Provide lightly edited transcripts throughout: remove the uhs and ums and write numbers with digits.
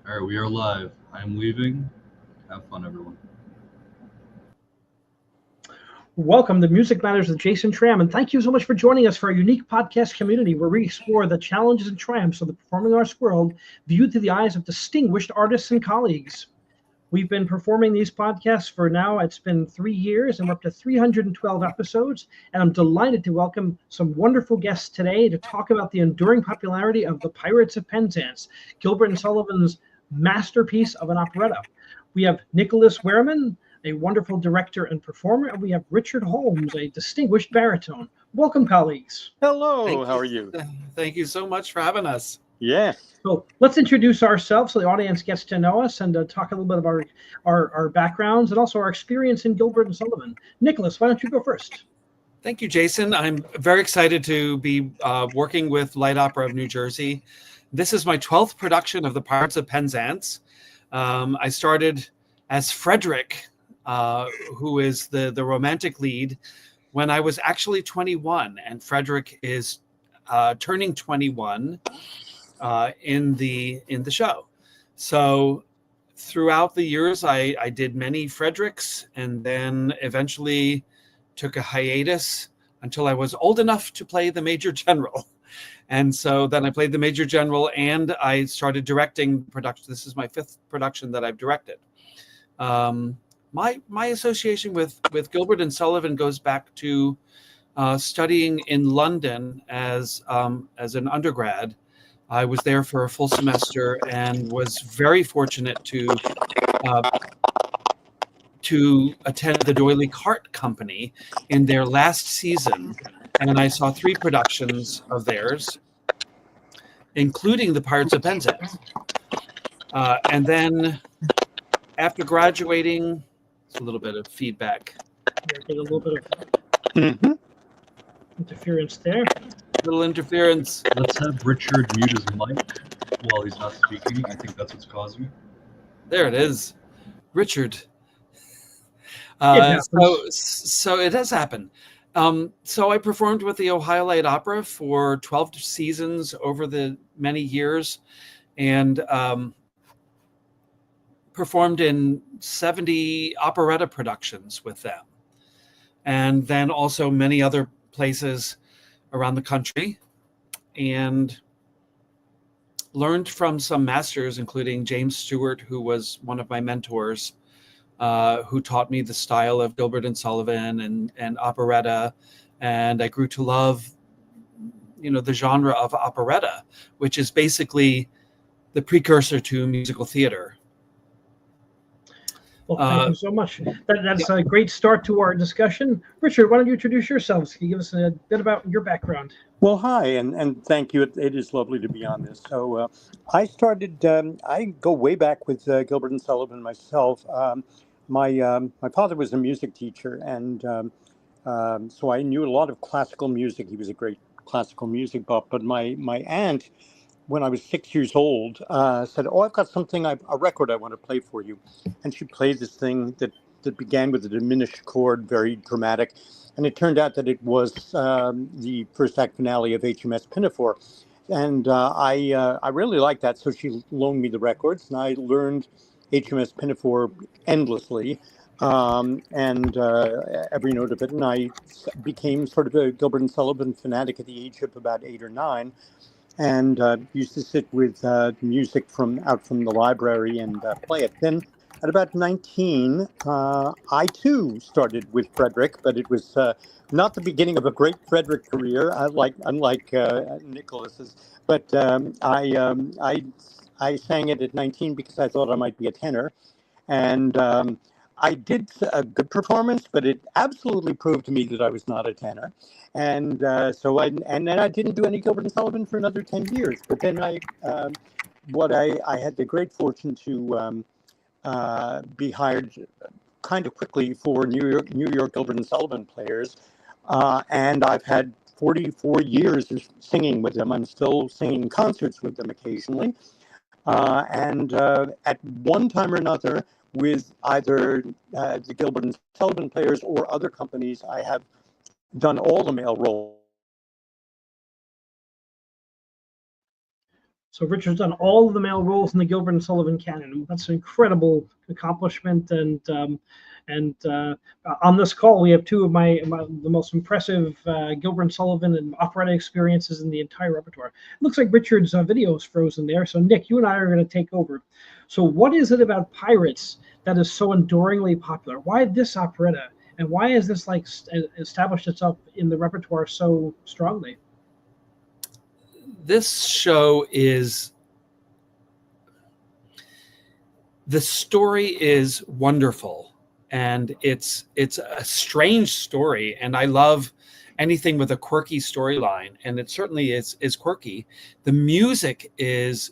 All right, we are live. I'm leaving. Have fun, everyone. Welcome to Music Matters with Jason Tramm, and thank you so much for joining us for our unique podcast community where we explore the challenges and triumphs of the performing arts world viewed through the eyes of distinguished artists and colleagues. We've been performing these podcasts for now, it's been 3 years, and we're up to 312 episodes, and I'm delighted to welcome some wonderful guests today to talk about the enduring popularity of the Pirates of Penzance, Gilbert and Sullivan's masterpiece of an operetta. We have Nicholas Wuehrmann, a wonderful director and performer, and we have Richard Holmes, a distinguished baritone. Welcome, colleagues. Hello, Thank how you. are you? Thank you so much for having us. Yes. So let's introduce ourselves so the audience gets to know us and talk a little bit about our backgrounds and also our experience in Gilbert and Sullivan. Nicholas, why don't you go first? Thank you, Jason. I'm very excited to be working with Light Opera of New Jersey. This is my 12th production of the Pirates of Penzance. I started as Frederick, who is the romantic lead, when I was actually 21, and Frederick is turning 21 in the show. So throughout the years, I did many Fredericks, and then eventually took a hiatus until I was old enough to play the Major General. And so then I played the Major General, and I started directing production. This is my 5th production that I've directed. My association with Gilbert and Sullivan goes back to studying in London as an undergrad. I was there for a full semester and was very fortunate to attend the D'Oyly Carte Company in their last season, and I saw 3 productions of theirs, including the Pirates of Penzance. And then after graduating, it's a little bit of feedback. Get a little bit of Mhm. interference there. Little interference. Let's have Richard mute his mic while he's not speaking. I think that's what's causing it. There it is. Richard. happens. So it has happened. So I performed with the Ohio Light Opera for 12 seasons over the many years, and performed in 70 operetta productions with them, and then also many other places around the country, and learned from some masters, including James Stewart, who was one of my mentors, who taught me the style of Gilbert and Sullivan and operetta. And I grew to love, the genre of operetta, which is basically the precursor to musical theater. Well, thank you so much. That's a great start to our discussion. Richard, why don't you introduce yourselves? Can you give us a bit about your background? Well, hi, and thank you. It is lovely to be on this. So I started, I go way back with Gilbert and Sullivan myself. My father was a music teacher, and so I knew a lot of classical music. He was a great classical music buff. But my aunt, when I was 6 years old, said, "Oh, I've got something, a record I want to play for you." And she played this thing that began with a diminished chord, very dramatic. And it turned out that it was the first act finale of HMS Pinafore. And I really liked that. So she loaned me the records, and I learned HMS Pinafore endlessly, and every note of it. And I became sort of a Gilbert and Sullivan fanatic at the age of about 8 or 9. And used to sit with music out from the library and play it. Then at about 19, I too started with Frederick, but it was not the beginning of a great Frederick career, unlike Nicholas's. But I sang it at 19 because I thought I might be a tenor, and I did a good performance, but it absolutely proved to me that I was not a tenor. And then I didn't do any Gilbert and Sullivan for another 10 years. But then I had the great fortune to be hired kind of quickly for New York Gilbert and Sullivan players, and I've had 44 years of singing with them. I'm still singing concerts with them occasionally, and at one time or another, with either the Gilbert and Sullivan players or other companies, I have done all the male roles. So Richard's done all of the male roles in the Gilbert and Sullivan canon. That's an incredible accomplishment. And on this call, we have two of the most impressive Gilbert and Sullivan and operetta experiences in the entire repertoire. It looks like Richard's video is frozen there. So Nick, you and I are going to take over. So what is it about Pirates that is so enduringly popular? Why this operetta? And why has this like established itself in the repertoire so strongly? This show the story is wonderful, and it's a strange story, and I love anything with a quirky storyline, and it certainly is quirky. The music is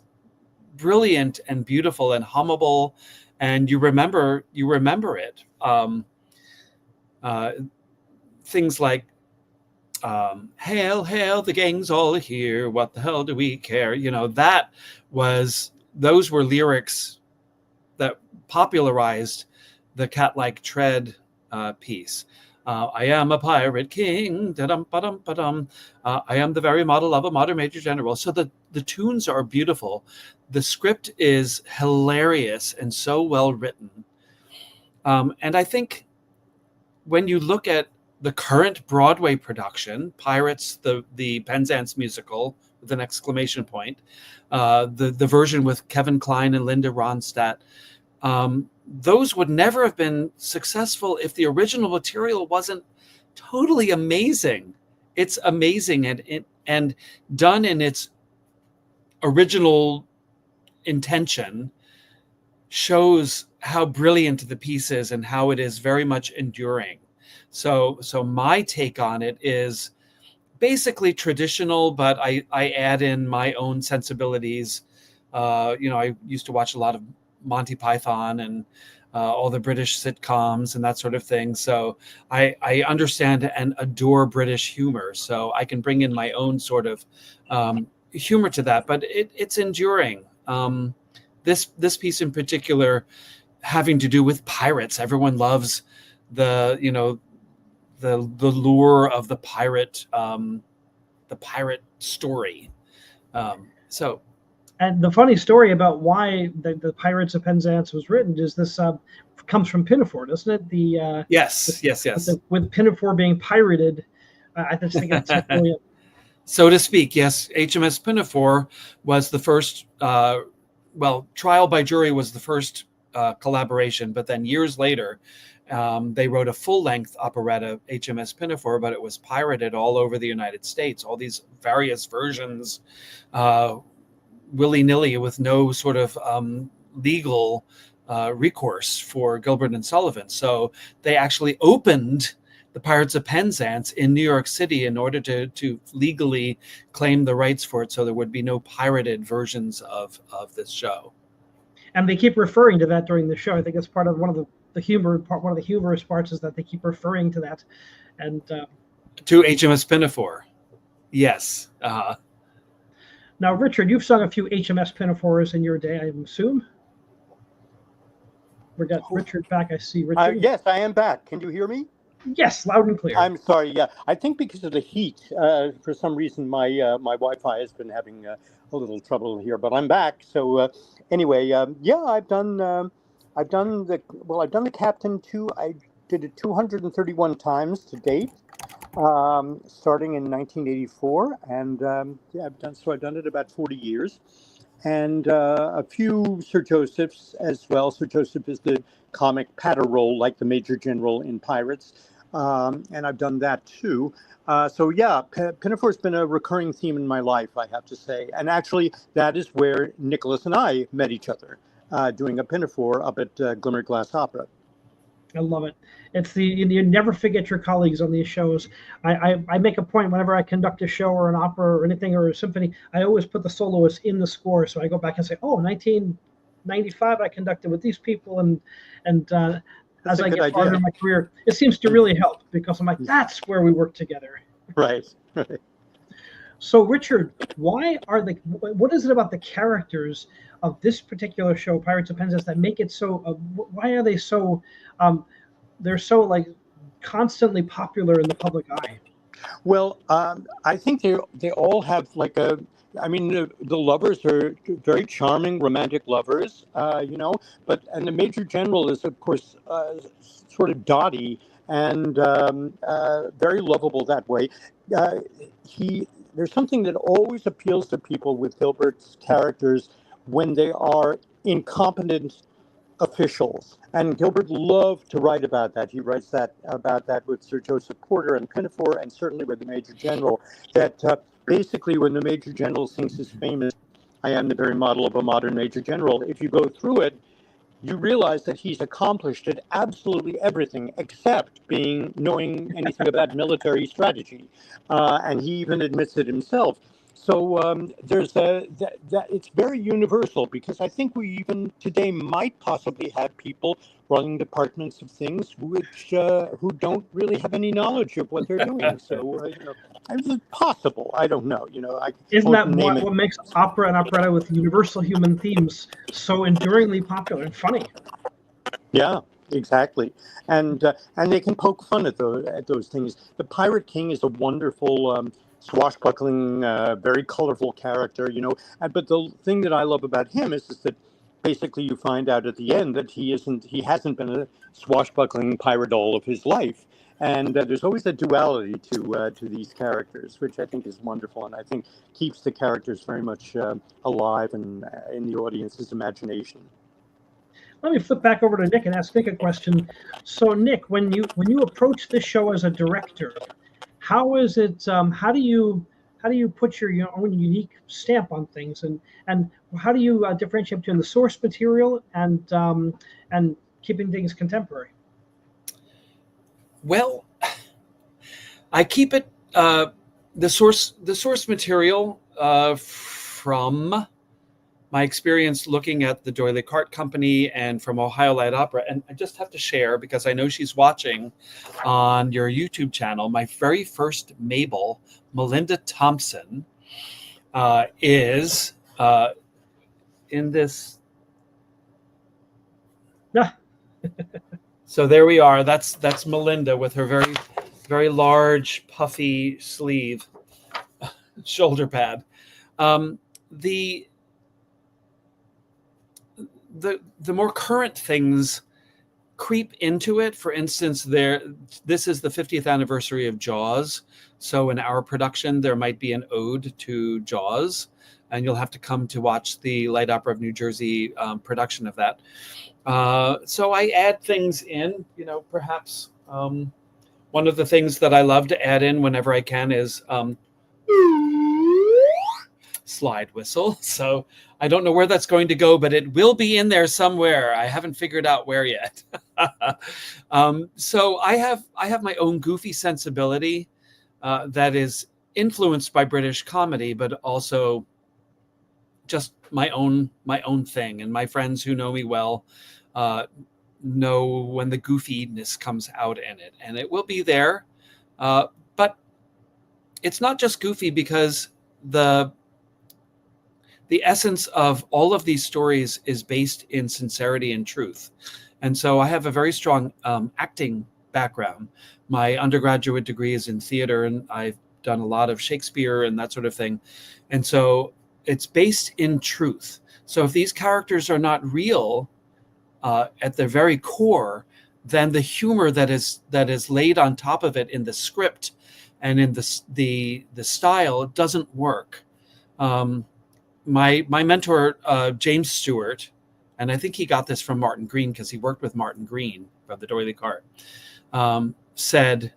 brilliant and beautiful and hummable, and you remember it. Things like hail, hail, the gang's all here, what the hell do we care? Those were lyrics that popularized the Cat-Like Tread piece. I am a pirate king, da-dum, ba-dum, ba-dum. I am the very model of a modern major general. So the tunes are beautiful. The script is hilarious and so well written. And I think when you look at the current Broadway production, Pirates, the Penzance musical, with an exclamation point, the version with Kevin Kline and Linda Ronstadt, those would never have been successful if the original material wasn't totally amazing. It's amazing and done in its original intention, shows how brilliant the piece is and how it is very much enduring. So my take on it is basically traditional, but I add in my own sensibilities. I used to watch a lot of Monty Python and all the British sitcoms and that sort of thing. So I understand and adore British humor. So I can bring in my own sort of humor to that, but it's enduring. This piece in particular, having to do with pirates, everyone loves the lure of the pirate story. And the funny story about why the Pirates of Penzance was written is this comes from Pinafore, doesn't it? Yes. With Pinafore being pirated, I just think it's brilliant. So to speak, yes. HMS Pinafore was the first. Trial by Jury was the first collaboration, but then years later, they wrote a full-length operetta, HMS Pinafore, but it was pirated all over the United States. All these various versions, willy-nilly, with no sort of legal recourse for Gilbert and Sullivan. So they actually opened the Pirates of Penzance in New York City in order to legally claim the rights for it, so there would be no pirated versions of this show. And they keep referring to that during the show. I think it's part of one of the humor part. One of the humorous parts is that they keep referring to that, and to HMS Pinafore. Yes. Now, Richard, you've sung a few HMS Pinafores in your day, I assume. We got Richard back. I see Richard. Yes, I am back. Can you hear me? Yes, loud and clear. I'm sorry. Yeah, I think because of the heat, for some reason, my Wi-Fi has been having a little trouble here. But I'm back. So anyway, I've done the captain too. I did it 231 times to date, starting in 1984, and I've done it about 40 years, and a few Sir Josephs as well. Sir Joseph is the comic patter role, like the Major General in Pirates. And I've done that too. Pinafore's been a recurring theme in my life, I have to say. And actually, that is where Nicholas and I met each other, doing a Pinafore up at Glimmerglass Opera. I love it. It's you never forget your colleagues on these shows. I make a point whenever I conduct a show or an opera or anything or a symphony, I always put the soloists in the score. So I go back and say, 1995 I conducted with these people, and as I get farther in my career, it seems to really help, because I'm like, that's where we work together. Right. So, Richard, what is it about the characters of this particular show, Pirates of Penzance, that make it so? Why are they so? They're so like constantly popular in the public eye. Well, I think they all have like I mean, the lovers are very charming, romantic lovers, and the Major General is, of course, sort of dotty and very lovable that way. Uh, there's something that always appeals to people with Gilbert's characters when they are incompetent officials. And Gilbert loved to write about that. He writes about that with Sir Joseph Porter and Pinafore, and certainly with the Major General, that basically when the Major General sings his famous, "I am the very model of a modern Major General," if you go through it, you realize that he's accomplished at absolutely everything except knowing anything about military strategy. And he even admits it himself. So there's it's very universal, because I think we even today might possibly have people running departments of things who don't really have any knowledge of what they're doing. So it's possible. I don't know. Isn't that what makes opera and operetta with universal human themes so enduringly popular and funny? Yeah, exactly. And they can poke fun at those things. The Pirate King is a wonderful swashbuckling, very colorful character, but the thing that I love about him is that basically you find out at the end that he hasn't been a swashbuckling pirate all of his life. And there's always a duality to these characters, which I think is wonderful, and I think keeps the characters very much alive and in the audience's imagination. Let me flip back over to Nick and ask Nick a question. So, Nick, when you approach this show as a director, how is it? How do you put your own unique stamp on things, and how do you differentiate between the source material and keeping things contemporary? Well, I keep it the source material from my experience looking at the D'Oyly Carte Company and from Ohio Light Opera. And I just have to share, because I know she's watching on your YouTube channel, my very first Mabel, Melinda Thompson, is in this. So there we are. That's Melinda with her very, very large, puffy sleeve, shoulder pad. The more current things creep into it. For instance, this is the 50th anniversary of Jaws. So in our production, there might be an ode to Jaws, and you'll have to come to watch the Light Opera of New Jersey production of that. So I add things in, perhaps one of the things that I love to add in whenever I can is slide whistle. So I don't know where that's going to go, but it will be in there somewhere. I haven't figured out where yet. So I have my own goofy sensibility that is influenced by British comedy, but also just my own thing. And my friends who know me well know when the goofiness comes out in it, and it will be there. But it's not just goofy, because the essence of all of these stories is based in sincerity and truth. And so I have a very strong acting background. My undergraduate degree is in theater, and I've done a lot of Shakespeare and that sort of thing. And so it's based in truth. So if these characters are not real at their very core, then the humor that is laid on top of it in the script and in the style doesn't work. My mentor, James Stewart, and I think he got this from Martin Green because he worked with Martin Green from the D'Oyly Carte, said,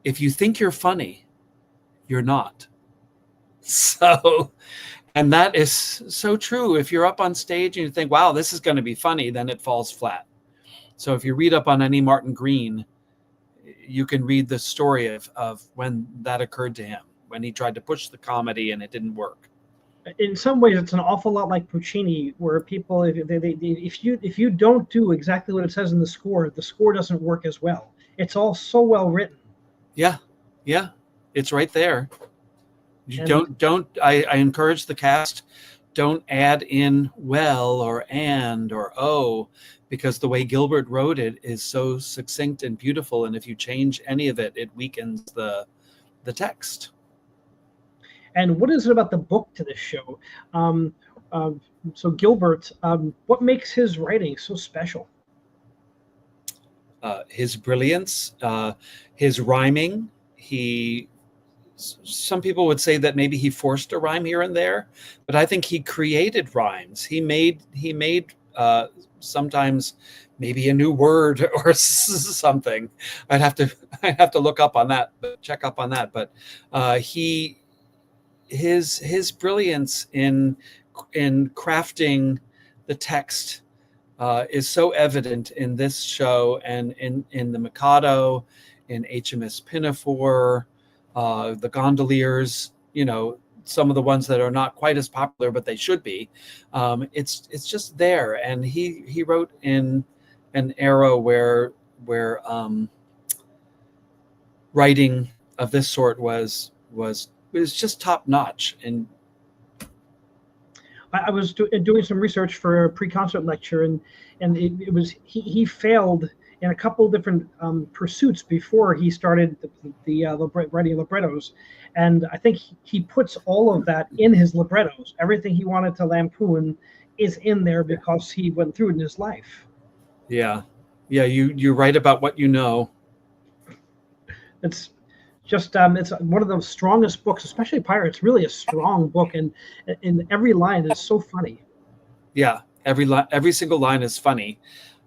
if you think you're funny, you're not. So, and that is so true. If you're up on stage and you think, wow, this is going to be funny, then it falls flat. So if you read up on any Martin Green, you can read the story of when that occurred to him, when he tried to push the comedy and it didn't work. In some ways, it's an awful lot like Puccini, where people, if you don't do exactly what it says in the score doesn't work as well. It's all so well written. Yeah, it's right there. You I encourage the cast, don't add in well or and or oh, because the way Gilbert wrote it is so succinct and beautiful, and if you change any of it, it weakens the text. And what is it about the book to this show? So Gilbert, what makes his writing so special? His brilliance, his rhyming. Some people would say that maybe he forced a rhyme here and there, but I think he created rhymes. He made sometimes maybe a new word or something. I'd have to look up on that, check up on that. But his brilliance in crafting the text is so evident in this show and in the Mikado, in HMS Pinafore, the Gondoliers, some of the ones that are not quite as popular, but they should be. It's just there. And he wrote in an era where writing of this sort was just top notch. And I was doing some research for a pre-concert lecture, and it was he failed in a couple different pursuits before he started the writing librettos, and I think he puts all of that in his librettos. Everything he wanted to lampoon is in there because he went through it in his life. Yeah, you write about what you know. It's just it's one of the strongest books, especially Pirates. Really a strong book, and every line is so funny. Yeah, every single line is funny,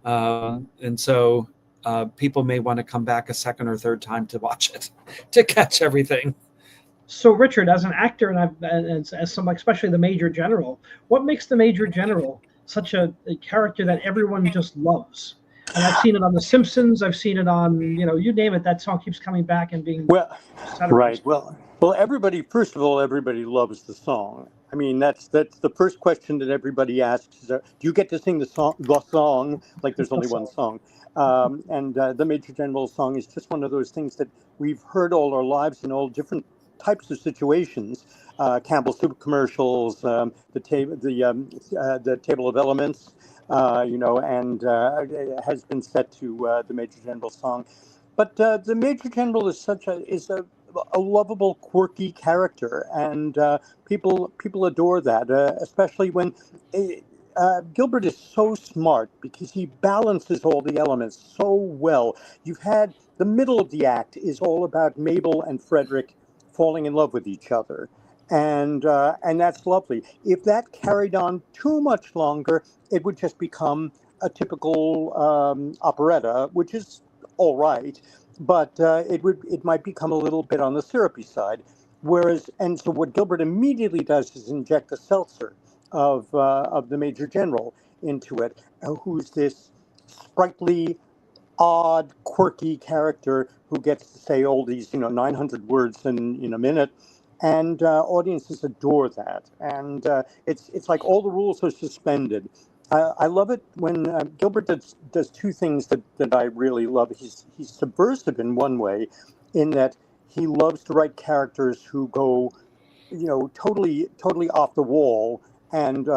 and so people may want to come back a second or third time to watch it to catch everything. So, Richard, as an actor and as some, especially the Major General, what makes the Major General such a character that everyone just loves? And I've seen it on The Simpsons. I've seen it on, you name it. That song keeps coming back and being right. Well, everybody. First of all, everybody loves the song. I mean, that's the first question that everybody asks. Do you get to sing the song? Like there's only one song. And the Major General song is just one of those things that we've heard all our lives in all different types of situations. Campbell Soup commercials, the Table of Elements. And it has been set to the Major General song. But the Major General is a lovable, quirky character, and people adore that, especially when Gilbert is so smart because he balances all the elements so well. You've had the middle of the act is all about Mabel and Frederick falling in love with each other. And that's lovely. If that carried on too much longer, it would just become a typical operetta, which is all right, but it might become a little bit on the syrupy side. So what Gilbert immediately does is inject a seltzer of the Major General into it, who's this sprightly, odd, quirky character who gets to say all these 900 words in a minute. And audiences adore that, and it's like all the rules are suspended. I love it when Gilbert does two things that I really love. He's subversive in one way, in that he loves to write characters who go, totally off the wall and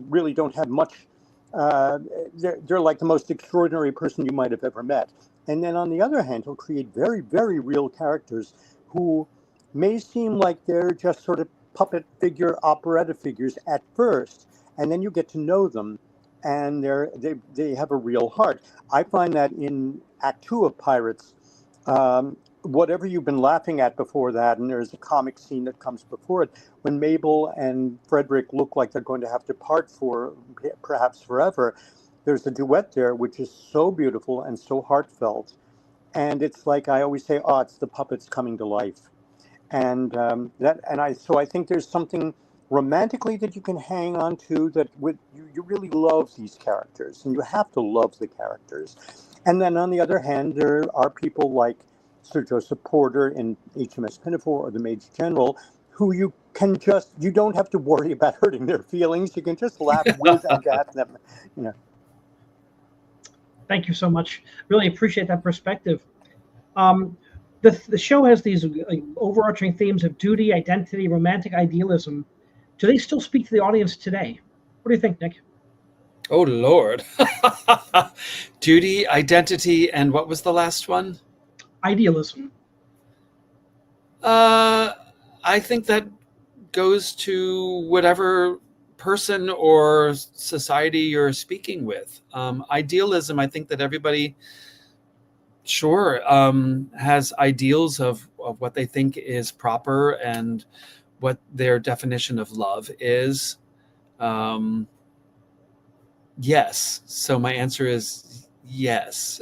really don't have much. They're like the most extraordinary person you might have ever met. And then on the other hand, he'll create very, very real characters who may seem like they're just sort of puppet figure, operetta figures at first, and then you get to know them, and they have a real heart. I find that in Act 2 of Pirates, whatever you've been laughing at before that, and there's a comic scene that comes before it, when Mabel and Frederick look like they're going to have to part for perhaps forever, there's a duet there which is so beautiful and so heartfelt, and it's like I always say, it's the puppets coming to life. And I think there's something romantically that you can hang on to, that you really love these characters, and you have to love the characters. And then on the other hand, there are people like Sir Joseph Porter in HMS Pinafore or the Major General, who you don't have to worry about hurting their feelings. You can just laugh with and at them. Thank you so much. Really appreciate that perspective. The show has these overarching themes of duty, identity, romantic idealism. Do they still speak to the audience today? What do you think, Nick? Oh, Lord. Duty, identity, and what was the last one? Idealism. I think that goes to whatever person or society you're speaking with. Idealism, I think that everybody has ideals of what they think is proper and what their definition of love is. Yes. So my answer is yes.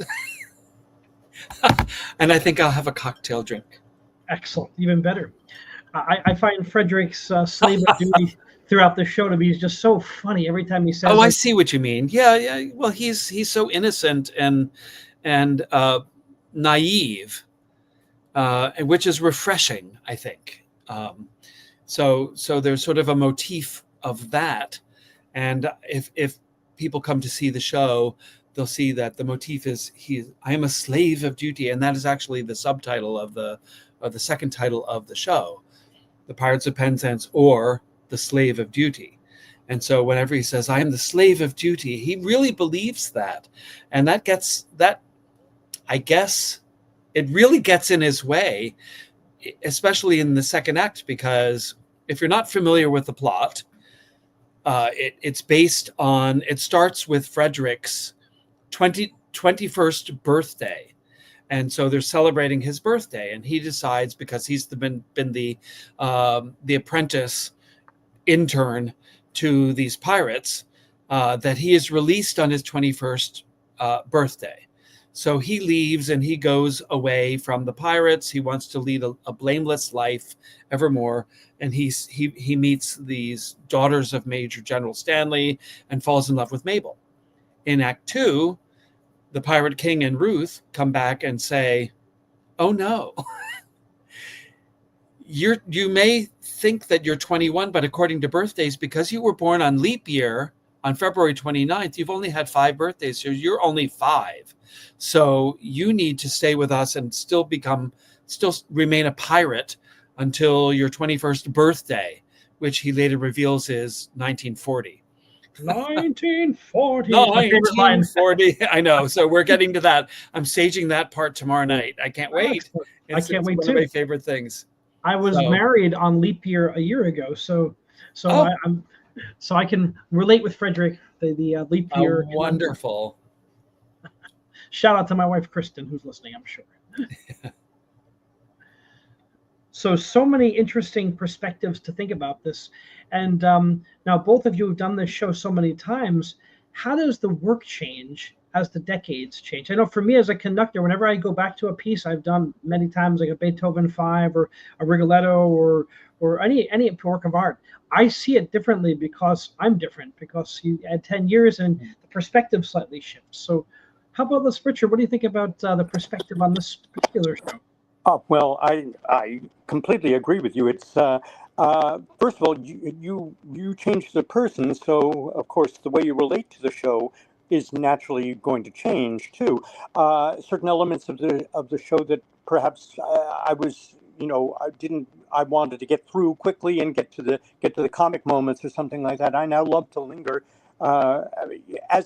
And I think I'll have a cocktail drink. Excellent, even better. I find Frederick's slave of duty throughout the show to be just so funny every time he says. Oh, I see what you mean. Yeah. Well, he's so innocent and naive, which is refreshing, I think. So there's sort of a motif of that, and if people come to see the show, they'll see that the motif is I am a slave of duty, and that is actually the subtitle of the second title of the show, The Pirates of Penzance, or The Slave of Duty. And so whenever he says I am the slave of duty, he really believes that, and I guess it really gets in his way, especially in the second act, because if you're not familiar with the plot, it starts with Frederick's 21st birthday. And so they're celebrating his birthday, and he decides, because he's been the apprentice intern to these pirates, that he is released on his 21st birthday. So he leaves and he goes away from the pirates. He wants to lead a blameless life evermore. And he meets these daughters of Major General Stanley and falls in love with Mabel. In Act 2, the Pirate King and Ruth come back and say, oh no, you may think that you're 21, but according to birthdays, because you were born on leap year on February 29th, you've only had 5 birthdays. So you're only 5. So you need to stay with us and still remain a pirate until your 21st birthday, which he later reveals is 1940. 1940. 1940. I know. So we're getting to that. I'm staging that part tomorrow night. I can't wait. I can't wait one too. Of my favorite things. I was married on leap year a year ago, so I can relate with Frederick. The leap year. Wonderful. Shout out to my wife Kristen, who's listening, I'm sure. So many interesting perspectives to think about this. And now both of you have done this show so many times. How does the work change as the decades change? I know for me as a conductor, whenever I go back to a piece I've done many times, like a Beethoven 5 or a Rigoletto or any work of art, I see it differently because I'm different, because you add 10 years and the perspective slightly shifts. So how about this, Richard? What do you think about the perspective on this particular show? Oh, well, I completely agree with you. It's first of all, you change the person, so of course the way you relate to the show is naturally going to change too. Certain elements of the show that perhaps I wanted to get through quickly and get to the comic moments or something like that. I now love to linger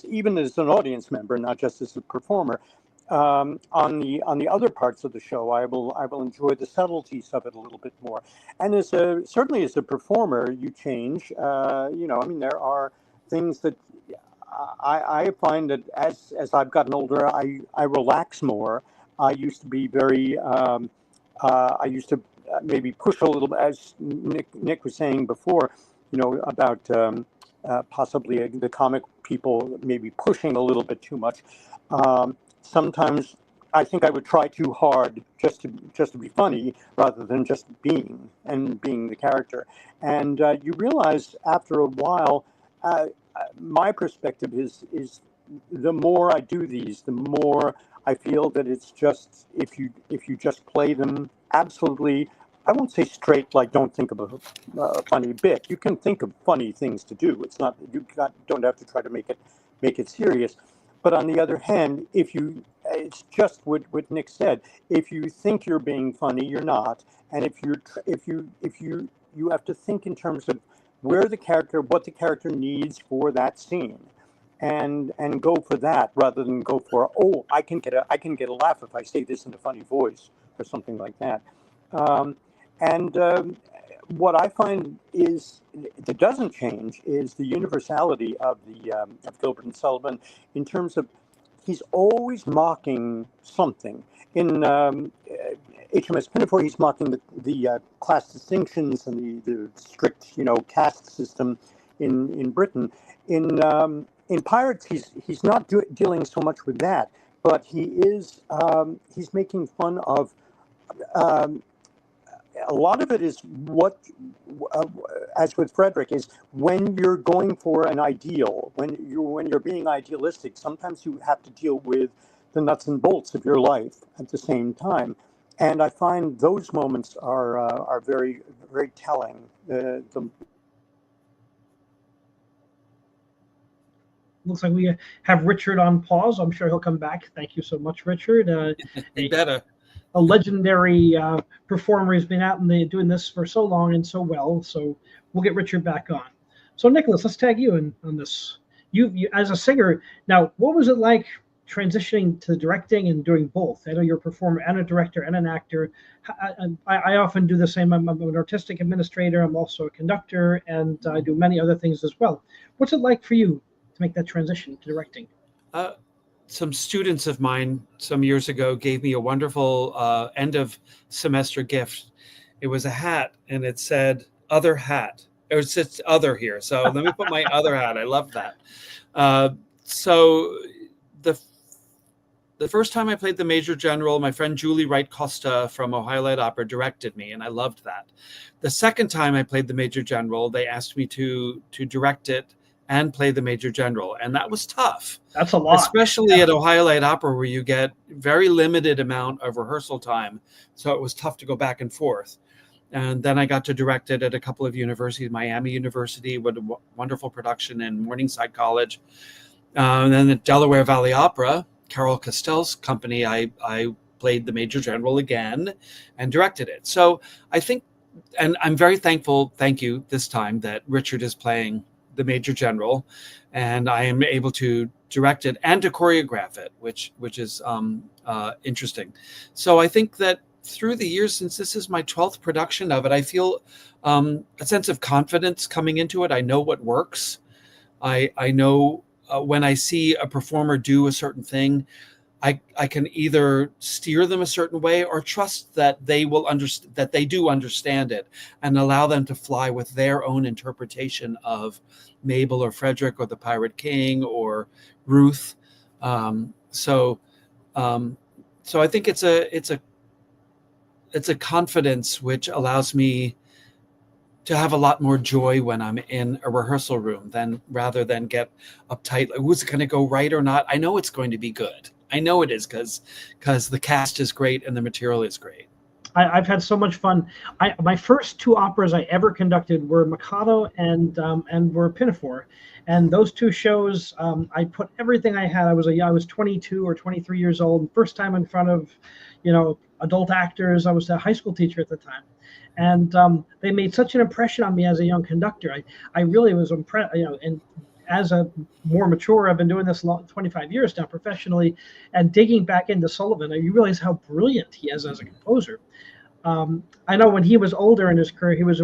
even as an audience member, not just as a performer. On the other parts of the show, I will enjoy the subtleties of it a little bit more. And certainly as a performer, you change. There are things that I find that as I've gotten older, I relax more. I used to be very. I used to maybe push a little, as Nick was saying before, about possibly the comic people maybe pushing a little bit too much. Sometimes I think I would try too hard just to be funny rather than just being the character. And you realize after a while, my perspective is the more I do these, the more I feel that it's just if you just play them absolutely. I won't say straight, like don't think of a funny bit. You can think of funny things to do. It's not don't have to try to make it serious. But on the other hand, it's just what Nick said. If you think you're being funny, you're not. And if you have to think in terms of what the character needs for that scene, and go for that rather than go for I can get a laugh if I say this in a funny voice or something like that. what I find is that doesn't change is the universality of the of Gilbert and Sullivan in terms of he's always mocking something. In HMS Pinafore, he's mocking the class distinctions and the strict, caste system in Britain. In Pirates, he's not dealing so much with that, but he is he's making fun of. A lot of it is what, as with Frederick, is when you're going for an ideal, when you're being idealistic, sometimes you have to deal with the nuts and bolts of your life at the same time. And I find those moments are very, very telling. Looks like we have Richard on pause. I'm sure he'll come back. Thank you so much, Richard. You better. A legendary performer. He's been out and doing this for so long and so well. So we'll get Richard back on. So Nicholas, let's tag you in on this. You as a singer. Now, what was it like transitioning to directing and doing both? I know you're a performer and a director and an actor. I often do the same. I'm an artistic administrator. I'm also a conductor, and I do many other things as well. What's it like for you to make that transition to directing? Some students of mine some years ago gave me a wonderful end of semester gift. It was a hat, and it said "other hat." It was just "other" here, so let me put my other hat. I love that. So the first time I played the Major General, my friend Julie Wright Costa from Ohio Light Opera directed me, and I loved that. The second time I played the Major General, they asked me to direct it and play the Major General, and that was tough. That's a lot, especially at Ohio Light Opera, where you get very limited amount of rehearsal time, so it was tough to go back and forth. And then I got to direct it at a couple of universities, Miami University with a wonderful production, and Morningside College, and then at Delaware Valley Opera, Carol Castell's company, I played the Major General again and directed it. So I think, and I'm very thankful, thank you this time, that Richard is playing the Major General, and I am able to direct it and to choreograph it, which is interesting. So I think that through the years, since this is my 12th production of it, I feel a sense of confidence coming into it. I know what works. I know when I see a performer do a certain thing, I can either steer them a certain way or trust that they will understand, that they do understand it, and allow them to fly with their own interpretation of Mabel or Frederick or the Pirate King or Ruth. So I think it's a confidence which allows me to have a lot more joy when I'm in a rehearsal room rather than get uptight. Like, who's it going to go right or not? I know it's going to be good. I know it is because the cast is great and the material is great. I've had so much fun. My first two operas I ever conducted were Mikado and were Pinafore, and those two shows I put everything I had. I was 22 or 23 years old, first time in front of adult actors. I was a high school teacher at the time, and they made such an impression on me as a young conductor. I really was impressed. And as a more mature, I've been doing this 25 years now professionally, and digging back into Sullivan, you realize how brilliant he is as a composer. I know when he was older in his career, he was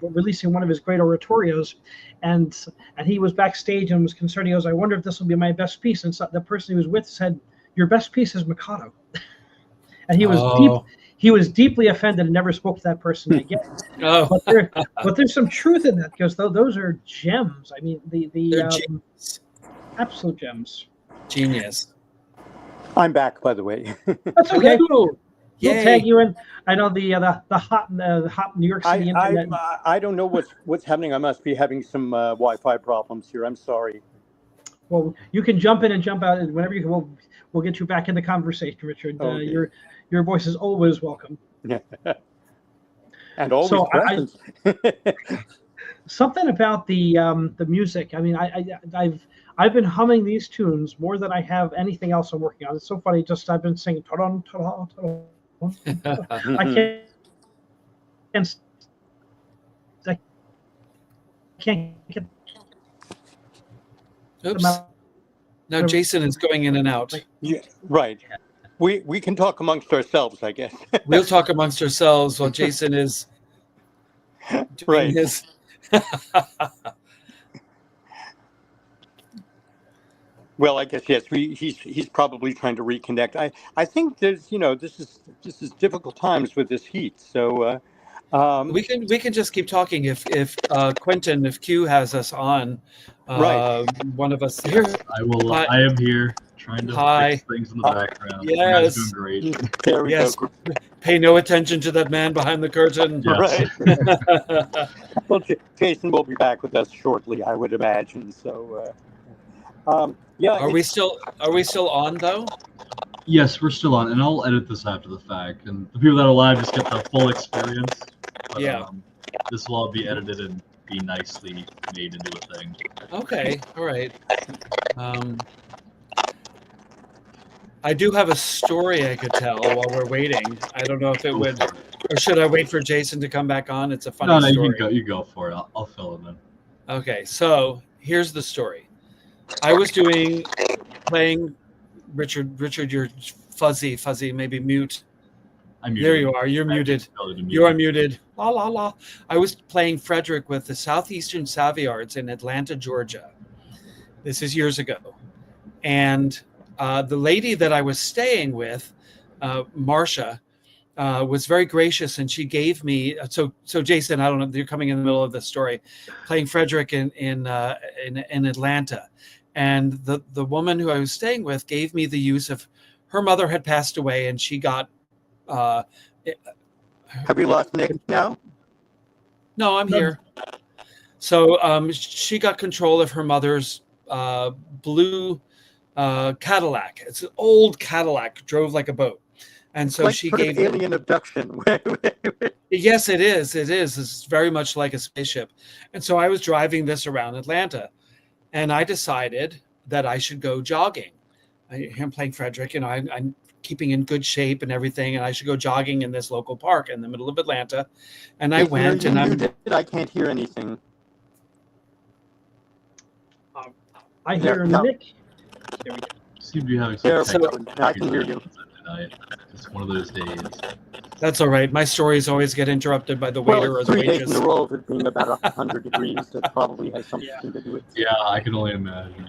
releasing one of his great oratorios, and he was backstage and was concerned. He goes, "I wonder if this will be my best piece." And so the person he was with said, "Your best piece is Mikado," and he was He was deeply offended and never spoke to that person again. But there's some truth in that, because those are gems. I mean, Gems. Absolute gems. Genius. I'm back, by the way. That's okay. Hello. We'll tag you in. I know the hot New York City internet. I don't know what's happening. I must be having some Wi-Fi problems here. I'm sorry. Well, you can jump in and jump out whenever you can. We'll get you back in the conversation, Richard. Okay. Your voice is always welcome. And always present. Something about the music. I mean, I've been humming these tunes more than I have anything else I'm working on. It's so funny. I've been singing ta-da, ta-da, ta-da. I can't get. Oops. Now Jason is going in and out. Yeah, right. We can talk amongst ourselves, I guess. We'll talk amongst ourselves while Jason is doing Right. his. Well, I guess yes. He's probably trying to reconnect. I think there's this is difficult times with this heat. So We can just keep talking if Quentin, if Q has us on, Right. one of us here. I will. Hi. I am here trying to Hi. fix things in the background. You guys Yes. are doing great. There we Yes. go. Pay no attention to that man behind the curtain. Yes. Right. Well, Jason will be back with us shortly, I would imagine. So yeah. Are we still on though? Yes, we're still on, and I'll edit this after the fact, and the people that are live just get the full experience. But, Yeah. this will all be edited and be nicely made into a thing. Okay. All right. I do have a story I could tell while we're waiting. I don't know if it would, or should I wait for Jason to come back on? It's a funny No, story. you go for it. I'll fill it in. Okay, so here's the story. I was playing Richard, you're fuzzy, maybe mute. I'm There you are. You're muted. You are muted. La la la. I was playing Frederick with the Southeastern Savoyards in Atlanta, Georgia. This is years ago, and the lady that I was staying with, Marcia, was very gracious, and she gave me. So Jason, I don't know. You're coming in the middle of the story, playing Frederick in Atlanta, and the woman who I was staying with gave me the use of. Her mother had passed away, and she got. Have we lost Nick now? No, I'm here. So she got control of her mother's blue Cadillac. It's an old Cadillac, drove like a boat. And so like she sort gave of alien abduction. Yes, it is. It is. It's very much like a spaceship. And so I was driving this around Atlanta, and I decided that I should go jogging. I'm playing Frederick, I'm keeping in good shape and everything, and I should go jogging in this local park in the middle of Atlanta. And I went, and I can't hear anything. I hear Nick. There we go. Seem to be having There some we go. Now I can hear you. tonight. It's one of those days. That's all right. My stories always get interrupted by the waiter or the 3 days waitress. in a row of it being about 100 degrees. That probably has something to do with it. Yeah, I can only imagine.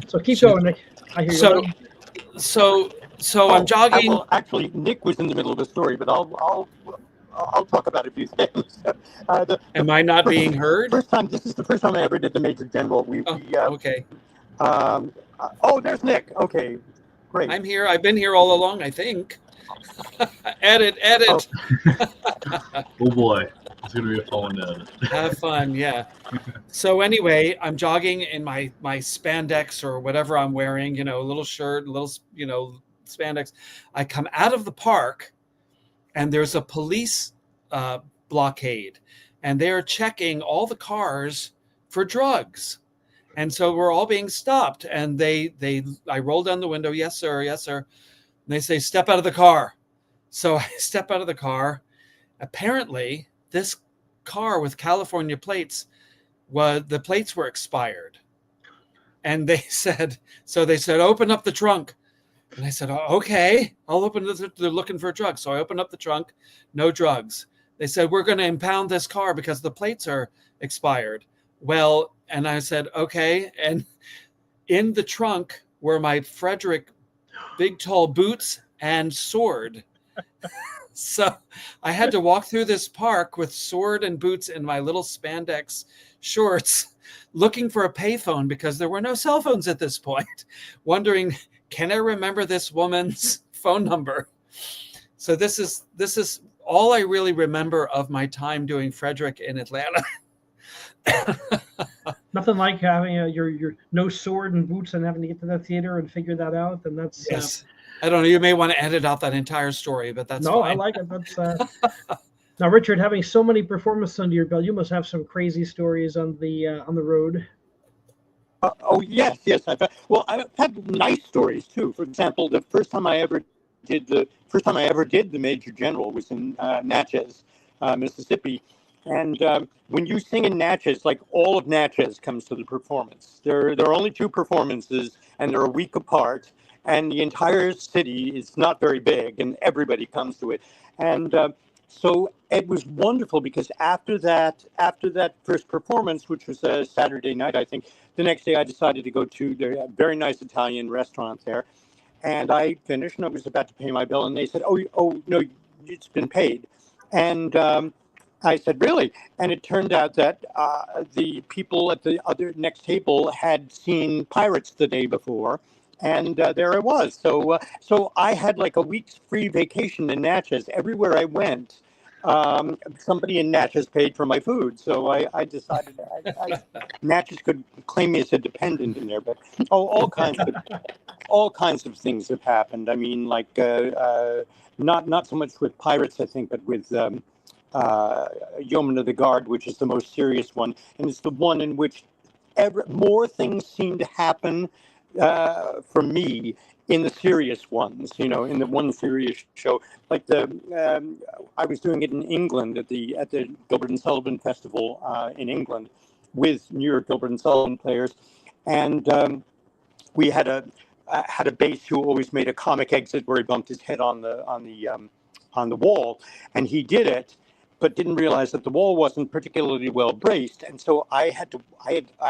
So keep going, Nick. I hear you. So I'm jogging. Well, actually, Nick was in the middle of a story, but I'll talk about a few things. Am I not being heard? This is the first time I ever did the Major General. Okay. There's Nick. Okay, great. I'm here. I've been here all along, I think. Edit. Oh boy, it's gonna be a fun one to edit. Have fun, yeah. So anyway, I'm jogging in my spandex or whatever I'm wearing, a little shirt, a little, spandex. I come out of the park, and there's a police blockade, and they're checking all the cars for drugs. And so we're all being stopped, and I roll down the window. Yes, sir. And they say, step out of the car. So I step out of the car. Apparently, this car with California plates, the plates were expired. And they said, open up the trunk. And I said, okay, I'll open it. They're looking for drugs. So I opened up the trunk, no drugs. They said, we're going to impound this car because the plates are expired. Well, and I said, okay. And in the trunk were my Frederick big, tall boots and sword. So I had to walk through this park with sword and boots and my little spandex shorts looking for a payphone because there were no cell phones at this point, wondering, can I remember this woman's phone number? So this is all I really remember of my time doing Frederick in Atlanta. Nothing like having your no sword and boots and having to get to that theater and figure that out. And that's yes. I don't know. You may want to edit out that entire story, but that's no. fine. I like it. That's now, Richard. Having so many performances under your belt, you must have some crazy stories on the road. Yes. I've had nice stories too. For example, the first time I ever did the Major General was in Natchez, Mississippi. And when you sing in Natchez, like all of Natchez comes to the performance. There are only 2 performances, and they're a week apart. And the entire city is not very big, and everybody comes to it. And So it was wonderful because after that first performance, which was a Saturday night, I think, the next day I decided to go to the very nice Italian restaurant there. And I finished and I was about to pay my bill. And they said, oh no, it's been paid. And I said, really? And it turned out that the people at the other next table had seen Pirates the day before. And there I was. So I had like a week's free vacation in Natchez. Everywhere I went, somebody in Natchez paid for my food. So I decided Natchez could claim me as a dependent in there. But all kinds of things have happened. I mean, like not so much with Pirates, I think, but with Yeoman of the Guard, which is the most serious one, and it's the one in which more things seem to happen for me in the serious ones, in the one serious show, like I was doing it in England at the Gilbert and Sullivan Festival in England with New York Gilbert and Sullivan players, and we had a bass who always made a comic exit where he bumped his head on the wall, and he did it, but didn't realize that the wall wasn't particularly well braced, and so I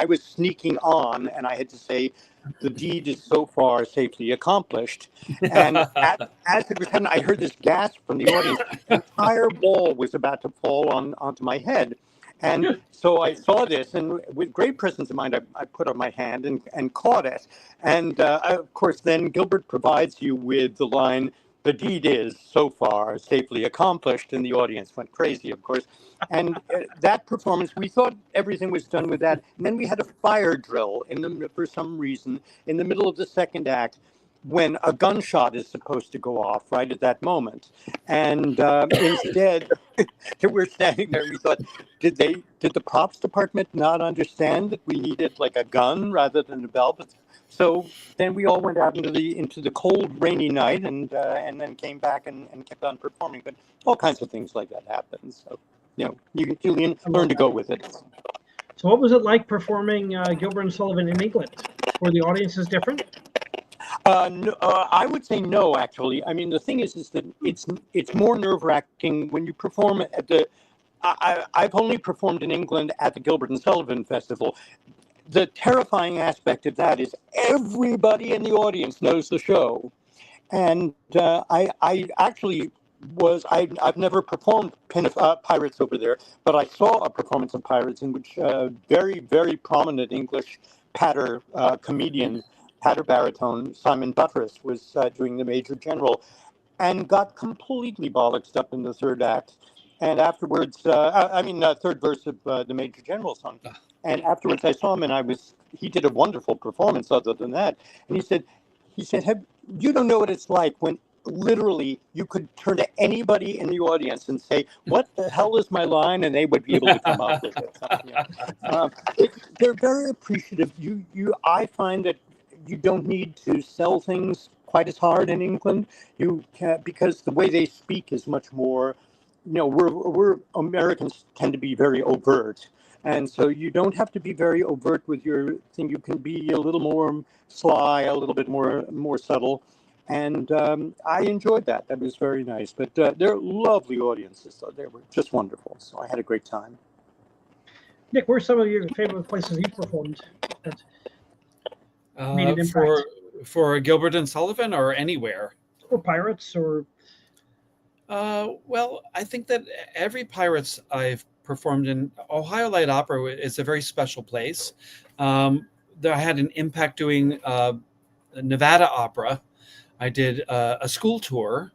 was sneaking on, and I had to say, the deed is so far safely accomplished. And as it was happening, I heard this gasp from the audience. The entire wall was about to fall onto my head. And so I saw this, and with great presence of mind, I put up my hand and caught it. And of course, then Gilbert provides you with the line, the deed is so far safely accomplished, and the audience went crazy, of course. And that performance, we thought everything was done with that. And then we had a fire drill for some reason in the middle of the second act when a gunshot is supposed to go off right at that moment. And instead, we're standing there, we thought, did the props department not understand that we needed like a gun rather than a bell? So then we all went out into the cold, rainy night, and then came back and kept on performing. But all kinds of things like that happen. So you learn to go with it. So what was it like performing Gilbert and Sullivan in England? Were the audiences different? No, I would say no, actually. I mean, the thing is that it's more nerve-wracking when you perform at the. I've only performed in England at the Gilbert and Sullivan Festival. The terrifying aspect of that is everybody in the audience knows the show, and I actually I've never performed Pirates over there, but I saw a performance of Pirates in which very, very prominent English patter comedian, patter baritone Simon Buttress was doing the Major General, and got completely bollocksed up in the third act. And afterwards, third verse of the Major General song. And afterwards, I saw him, and he did a wonderful performance. Other than that, and he said, you don't know what it's like when literally you could turn to anybody in the audience and say, "What the hell is my line?" and they would be able to come up with it. They're very appreciative. I find that you don't need to sell things quite as hard in England. You can, because the way they speak is much more. We're Americans tend to be very overt. And so you don't have to be very overt with your thing. You can be a little more sly, a little bit more subtle. And I enjoyed that. That was very nice. But they're lovely audiences. So they were just wonderful. So I had a great time. Nick, where are some of your favorite places you performed? Made an impact? For Gilbert and Sullivan or anywhere? Or Pirates or... Well, I think that every Pirates I've performed in, Ohio Light Opera is a very special place. I had an impact doing Nevada Opera. I did a school tour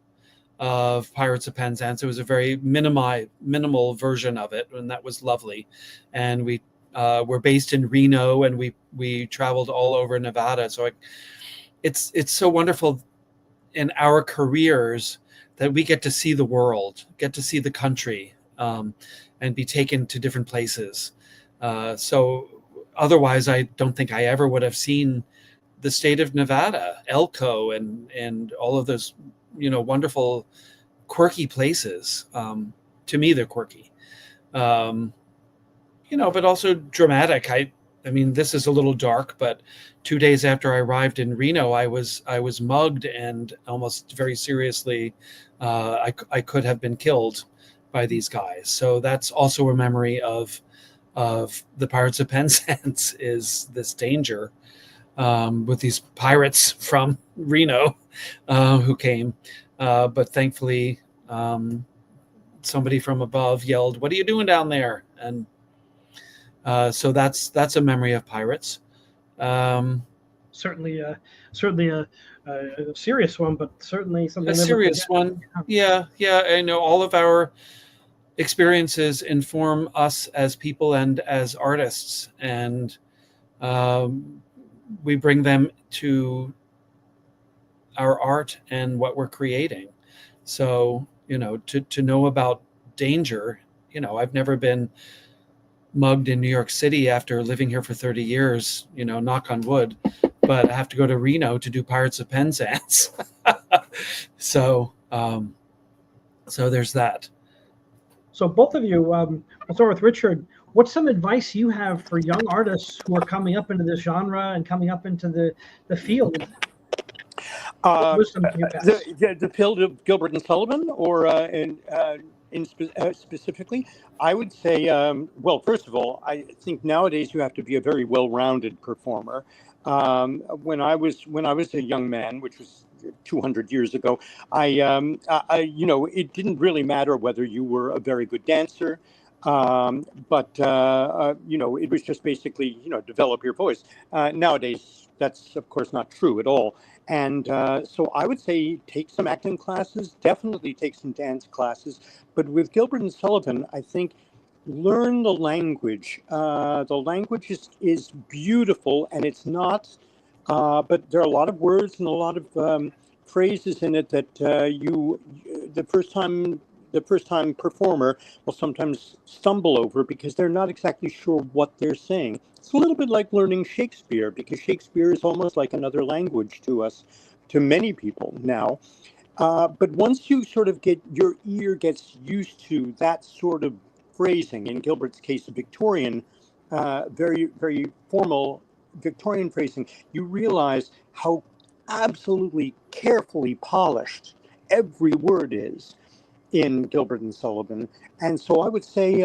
of Pirates of Penzance. It was a very minimal version of it, and that was lovely. And we were based in Reno, and we traveled all over Nevada. So it's so wonderful in our careers that we get to see the world, get to see the country, and be taken to different places. So otherwise, I don't think I ever would have seen the state of Nevada, Elko, and all of those, wonderful, quirky places. To me, they're quirky, but also dramatic. I mean, this is a little dark, but 2 days after I arrived in Reno, I was mugged and almost very seriously, I could have been killed. by these guys. So that's also a memory of the Pirates of Penzance, is this danger with these pirates from Reno who came. But thankfully, somebody from above yelled, "What are you doing down there?" And so that's a memory of pirates. Certainly a serious one, but certainly something A never serious forget. one. Yeah. I know all of our experiences inform us as people and as artists, and we bring them to our art and what we're creating. So, to know about danger, I've never been mugged in New York City after living here for 30 years, knock on wood, but I have to go to Reno to do Pirates of Penzance. So there's that. So both of you, we'll start with Richard. What's some advice you have for young artists who are coming up into this genre and coming up into the field? What wisdom can you pass? The field of Gilbert and Sullivan, or specifically, I would say, well, first of all, I think nowadays you have to be a very well-rounded performer. When I was a young man, which was 200 years ago, it didn't really matter whether you were a very good dancer, but it was just basically, develop your voice. Nowadays, that's of course not true at all. And so I would say take some acting classes, definitely take some dance classes. But with Gilbert and Sullivan, I think learn the language. The language is beautiful, and it's not, but there are a lot of words and a lot of phrases in it that the first time performer will sometimes stumble over because they're not exactly sure what they're saying. It's a little bit like learning Shakespeare, because Shakespeare is almost like another language to us, to many people now. But once you sort of your ear gets used to that sort of phrasing, in Gilbert's case, Victorian, very, very formal Victorian phrasing, you realize how absolutely carefully polished every word is in Gilbert and Sullivan. And so I would say,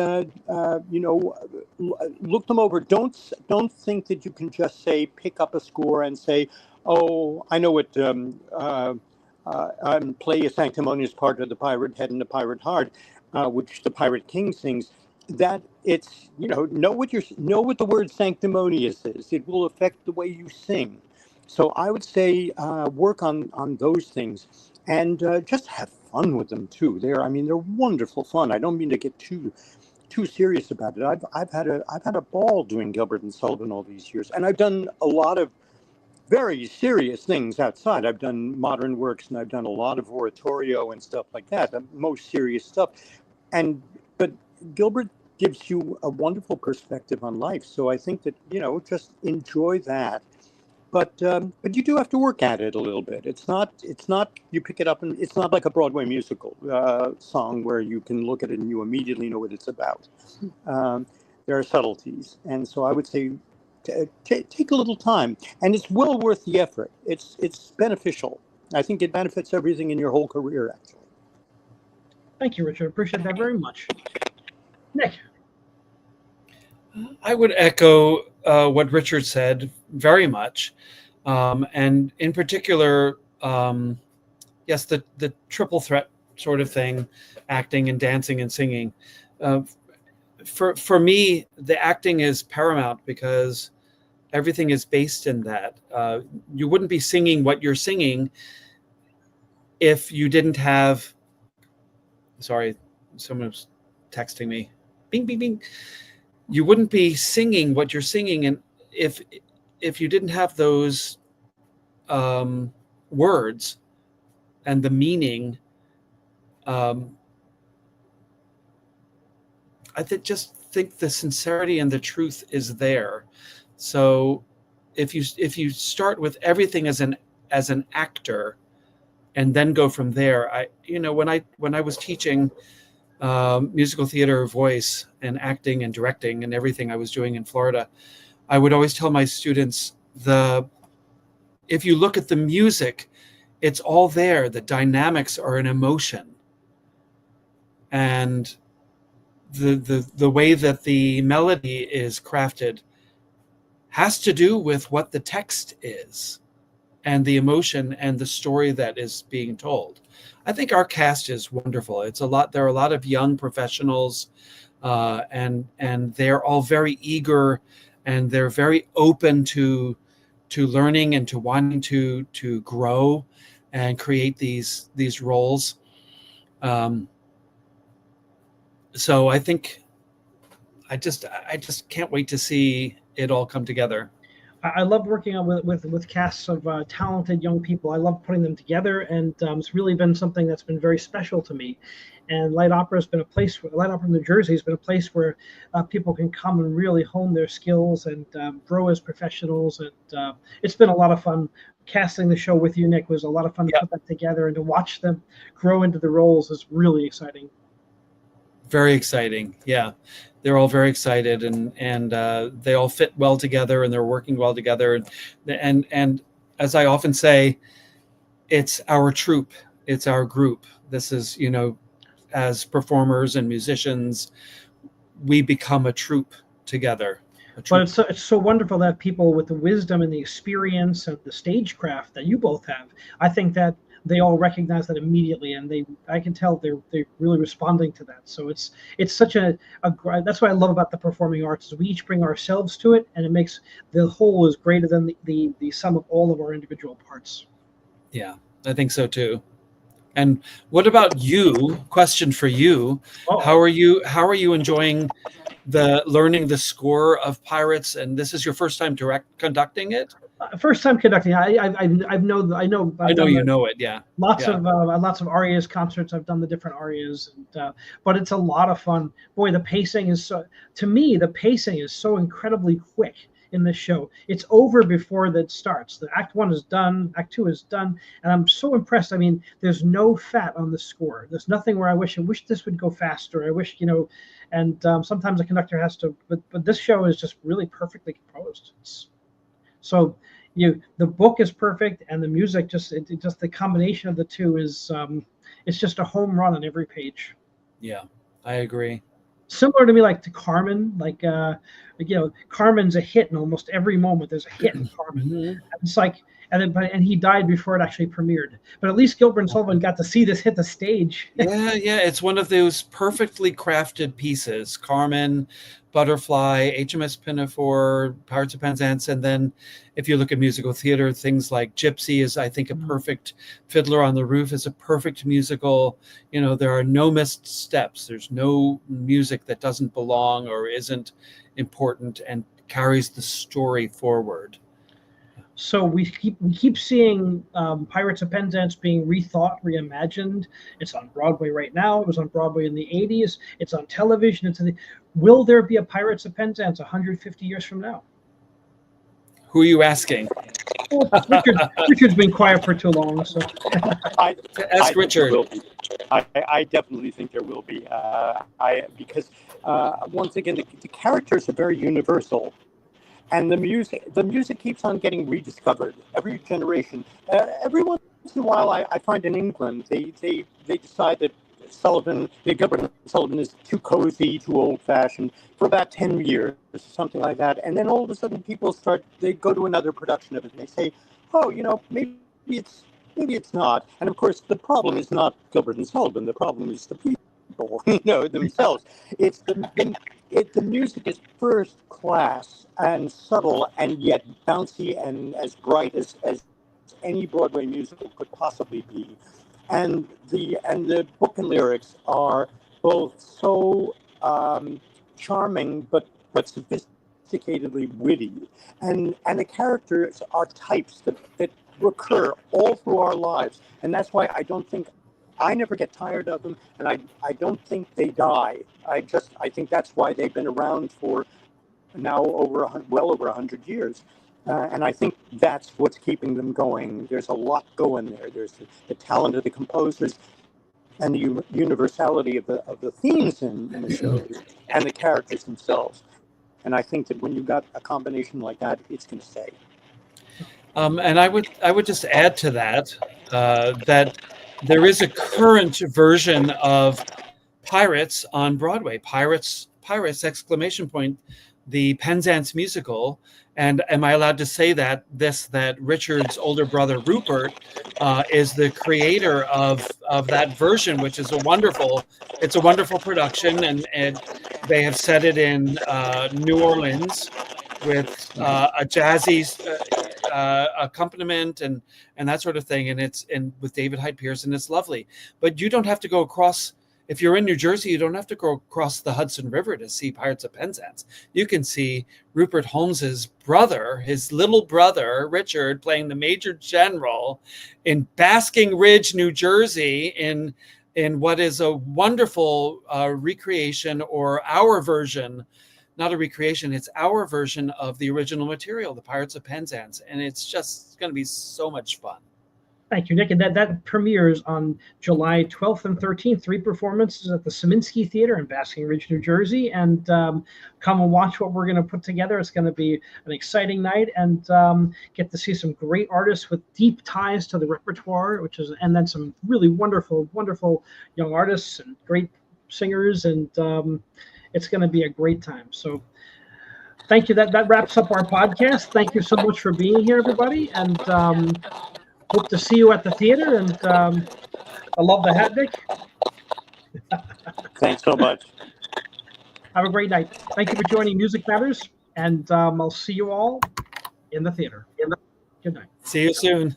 look them over. Don't think that you can just say, pick up a score and say, oh, I know what, play a sanctimonious part of the pirate head and the pirate heart, which the Pirate King sings. That it's, know what the word sanctimonious is. It will affect the way you sing. So I would say work on those things, and just have fun with them too. They're wonderful fun. I don't mean to get too serious about it. I've had a ball doing Gilbert and Sullivan all these years, and I've done a lot of very serious things outside. I've done modern works, and I've done a lot of oratorio and stuff like that. The most serious stuff, but Gilbert gives you a wonderful perspective on life. So I think that just enjoy that. But you do have to work at it a little bit. It's not you pick it up, and it's not like a Broadway musical song where you can look at it and you immediately know what it's about. There are subtleties, and so I would say take a little time, and it's well worth the effort. It's beneficial. I think it benefits everything in your whole career, actually. Thank you, Richard. Appreciate that very much. Nick. I would echo what Richard said very much. And in particular, yes, the triple threat sort of thing, acting and dancing and singing. For me, the acting is paramount because everything is based in that. You wouldn't be singing what you're singing if you didn't have, sorry, someone was texting me, bing, bing, bing. You wouldn't be singing what you're singing, and if you didn't have those words and the meaning, I just think the sincerity and the truth is there. So if you start with everything as an actor, and then go from there, when I was teaching musical theater, voice, and acting and directing and everything I was doing in Florida, I would always tell my students, if you look at the music, it's all there. The dynamics are an emotion. and the way that the melody is crafted has to do with what the text is and the emotion and the story that is being told. I think our cast is wonderful. There are a lot of young professionals, and they're all very eager, and they're very open to learning and to wanting to grow and create these roles. So I think I just can't wait to see it all come together. I love working on with casts of talented young people. I love putting them together, and it's really been something that's been very special to me. And Light Opera has been a place Light Opera New Jersey has been a place where people can come and really hone their skills and grow as professionals. And it's been a lot of fun. Casting the show with you, Nick, was a lot of fun to put that together, and to watch them grow into the roles is really exciting. Very exciting. Yeah. They're all very excited, and they all fit well together, and they're working well together. And as I often say, it's our troupe, it's our group. This is, as performers and musicians, we become a troupe together. But it's so wonderful that people with the wisdom and the experience and the stagecraft that you both have, I think that they all recognize that immediately, and I can tell they're really responding to that. So it's such that's what I love about the performing arts, is we each bring ourselves to it, and it makes the whole is greater than the sum of all of our individual parts. Yeah, I think so too. And what about you? Question for you. Oh. How are you enjoying learning the score of Pirates? And this is your first time conducting it? First time conducting. I know you know it. Yeah. Lots of arias concerts. I've done the different arias, and but it's a lot of fun. Boy, the pacing is so incredibly quick in this show. It's over before that starts. The Act 1 is done, Act 2 is done, and I'm so impressed. I mean, there's no fat on the score. There's nothing where I wish this would go faster. I wish, and sometimes a conductor has to, but this show is just really perfectly composed. So the book is perfect, and the music just the combination of the two is it's just a home run on every page. Yeah, I agree. Similar to me, like to Carmen, Carmen's a hit in almost every moment. There's a hit in Carmen. Mm-hmm. It's like, and he died before it actually premiered. But at least Gilbert and Sullivan got to see this hit the stage. Yeah, it's one of those perfectly crafted pieces. Carmen, Butterfly, HMS Pinafore, Pirates of Penzance, and then if you look at musical theater, things like Gypsy is, I think, a perfect. Fiddler on the Roof is a perfect musical. There are no missed steps. There's no music that doesn't belong or isn't important and carries the story forward. So we keep seeing Pirates of Penzance being rethought, reimagined. It's on Broadway right now. It was on Broadway in the 80s. It's on television. Will there be a Pirates of Penzance 150 years from now? Who are you asking? Well, Richard's been quiet for too long. So ask Richard. I definitely think there will be. Because once again, the characters are very universal. And the music keeps on getting rediscovered every generation. Every once in a while, I find in England they decide that Gilbert and Sullivan is too cozy, too old-fashioned for about 10 years, something like that. And then all of a sudden, they go to another production of it, and they say, oh, maybe it's not. And of course, the problem is not Gilbert and Sullivan. The problem is the people, themselves. It's the music is first class and subtle and yet bouncy and as bright as any Broadway musical could possibly be. And the book and lyrics are both so charming but sophisticatedly witty. And the characters are types that recur all through our lives. And that's why I never get tired of them, and I don't think they die. I think that's why they've been around for now well over 100 years. And I think that's what's keeping them going. There's a lot going there. There's the talent of the composers and the universality of the themes in the shows and the characters themselves. And I think that when you've got a combination like that, it's going to stay. And I would just add to that that there is a current version of Pirates on Broadway. Pirates! Exclamation point! The Penzance musical. And am I allowed to say that Richard's older brother Rupert is the creator of that version, which is a wonderful production, and they have set it in New Orleans with a jazzy accompaniment and that sort of thing, and it's with David Hyde Pierce, and it's lovely. But you don't have to go across. If you're in New Jersey, you don't have to go across the Hudson River to see Pirates of Penzance. You can see Rupert Holmes's brother, his little brother, Richard, playing the Major General in Basking Ridge, New Jersey, in what is a wonderful recreation, or our version, not a recreation, it's our version of the original material, the Pirates of Penzance. And it's just going to be so much fun. Thank you, Nick. And that premieres on July 12th and 13th, 3 performances at the Saminsky Theater in Basking Ridge, New Jersey. And come and watch what we're going to put together. It's going to be an exciting night, and get to see some great artists with deep ties to the repertoire, and then some really wonderful, wonderful young artists and great singers. And it's going to be a great time. So thank you. That wraps up our podcast. Thank you so much for being here, everybody. And hope to see you at the theater, and I love the hat, Nick. Thanks so much. Have a great night. Thank you for joining Music Matters, and I'll see you all in the theater. Good night. See you soon.